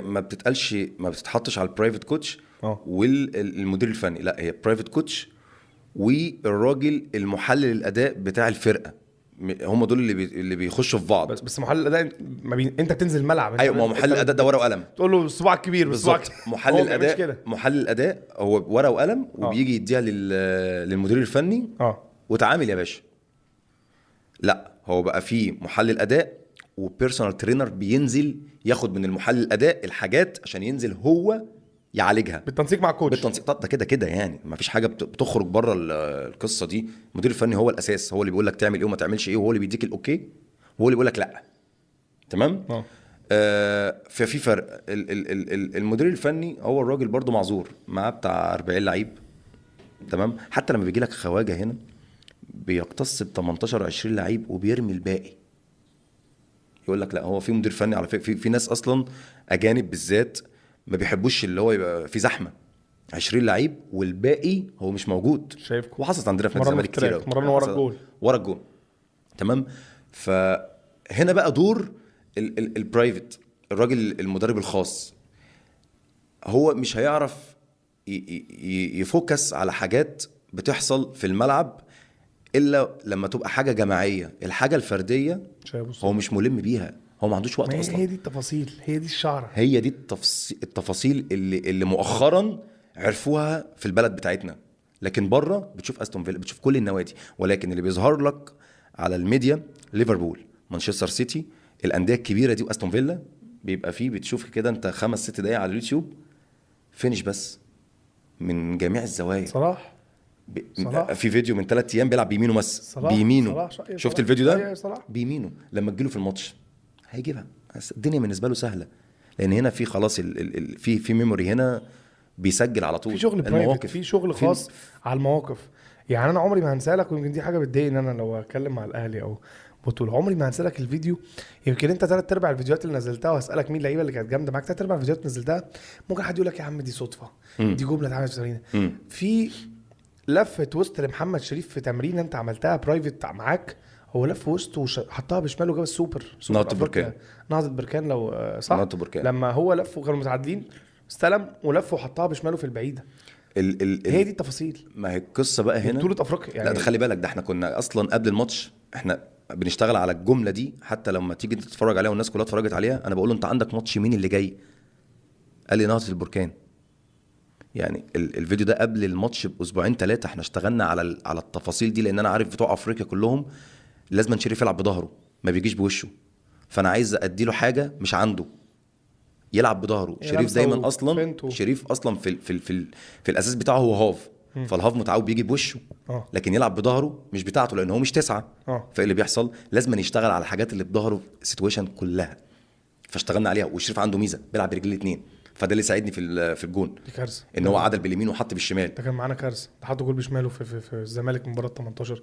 ما بتتحطش على البرايفت كوتش اه والمدير الفني، لا هي برايفت كوتش والراجل المحلل الاداء بتاع الفرقه، هم دول اللي بيخشوا في بعض. بس محلل الاداء انت بتنزل الملعب، انت ايوه، ما هو محلل الاداء ده ورقه وقلم. تقول له صباعك كبير بس صباعك بالظبط. محلل الاداء هو ورقه وقلم وبيجي يديها للمدير الفني وتعامل يا باشا. لا، هو بقى فيه محلل اداء وبيرسونال ترينر بينزل ياخد من المحلل الاداء الحاجات عشان ينزل هو يعالجها بالتنسيق مع الكوتش. بالتنسيق ده كده يعني ما فيش حاجه بتخرج بره القصه دي. المدير الفني هو الاساس، هو اللي بيقول لك تعمل ايه وما تعملش ايه، وهو اللي بيديك الاوكي وهو اللي بيقول لك لا. تمام. ففي فرق. المدير الفني هو الراجل برضو معذور معاه بتاع 40 لعيب. تمام. حتى لما بيجي لك خواجه هنا بيقتص ب 18 20 لعيب وبيرمي الباقي. يقول لك لا، هو في مدير فني على فكره، في ناس اصلا اجانب بالذات ما بيحبوش اللي هو يبقى في زحمه 20 لعيب والباقي هو مش موجود. شايفكم وحصلت عندنا في نادي الزمالك كتير قوي، مرة ورا الجول. تمام. فهنا بقى دور البرايفت، الراجل المدرب الخاص، هو مش هيعرف يفوكس على حاجات بتحصل في الملعب الا لما تبقى حاجه جماعيه. الحاجه الفرديه هو مش ملم بيها، هو ما عندوش وقت اصلا. هي دي التفاصيل، هي دي الشعره، هي دي التفاصيل اللي مؤخرا عرفوها في البلد بتاعتنا. لكن بره بتشوف استون فيلا، بتشوف كل النوادي، ولكن اللي بيظهر لك على الميديا ليفربول، مانشستر سيتي، الانديه الكبيره دي واستون فيلا، بيبقى فيه بتشوف كده انت 5-6 دقايق على اليوتيوب فينش بس من جميع الزوايا. صلاح في فيديو من 3 ايام بيلعب بيمينه بس، بيمينه. شفت الفيديو ده؟ بيمينه لما تجيله في الماتش هيجيبها. الدنيا بالنسبه له سهله، لان هنا في خلاص في ميموري هنا بيسجل على طول. في شغل برايفت، في شغل خاص على المواقف. يعني انا عمري ما هنسالك، ويمكن دي حاجه بتضايقني انا لو اتكلم مع الاهلي او بطوله، عمري ما هنسالك الفيديو. يمكن انت 3/4 الفيديوهات اللي نزلتها واسالك مين اللعيبه اللي كانت جامده معاك، 3/4 الفيديوهات اللي نزلتها ممكن حد يقول لك يا عم دي صدفه، دي جمله اتعملت في تمرين. في لفه وسط لمحمد شريف في تمرين انت عملتها برايفت معاك، هو لف وسط وحطها بشماله وجاب السوبر نهضة بركان لو صح. لما هو لف وكانوا متعادلين استلم ولف وحطها بشماله في البعيده. هي دي التفاصيل. ما هي القصه بقى هنا بطوله افريقيا يعني. لا، ده خلي بالك، ده احنا كنا اصلا قبل الماتش احنا بنشتغل على الجمله دي. حتى لما تيجي تتفرج عليها والناس كلها اتفرجت عليها، انا بقول له انت عندك ماتش مين اللي جاي؟ قال لي نهضة البركان. يعني الفيديو ده قبل الماتش باسبوعين 3 احنا اشتغلنا على التفاصيل دي، لان انا عارف بتوع افريقيا كلهم لازم شريف يلعب بظهره، ما بيجيش بوشه. فانا عايز ادي له حاجه مش عنده، يلعب بظهره. شريف دايما اصلا شريف اصلا في الاساس بتاعه هو هاف، فالهاف متعود بيجي بوشه، لكن يلعب بظهره مش بتاعته لان هو مش 9. فاللي بيحصل لازم يشتغل على الحاجات اللي بظهره سيتويشن كلها، فاشتغلنا عليها. وشريف عنده ميزه بيلعب برجلين الاثنين، فده اللي ساعدني في الجون، ان هو عدل باليمين وحط بالشمال. ده كان معانا كارثه، ده حط جول بشماله في الزمالك مباراه 18.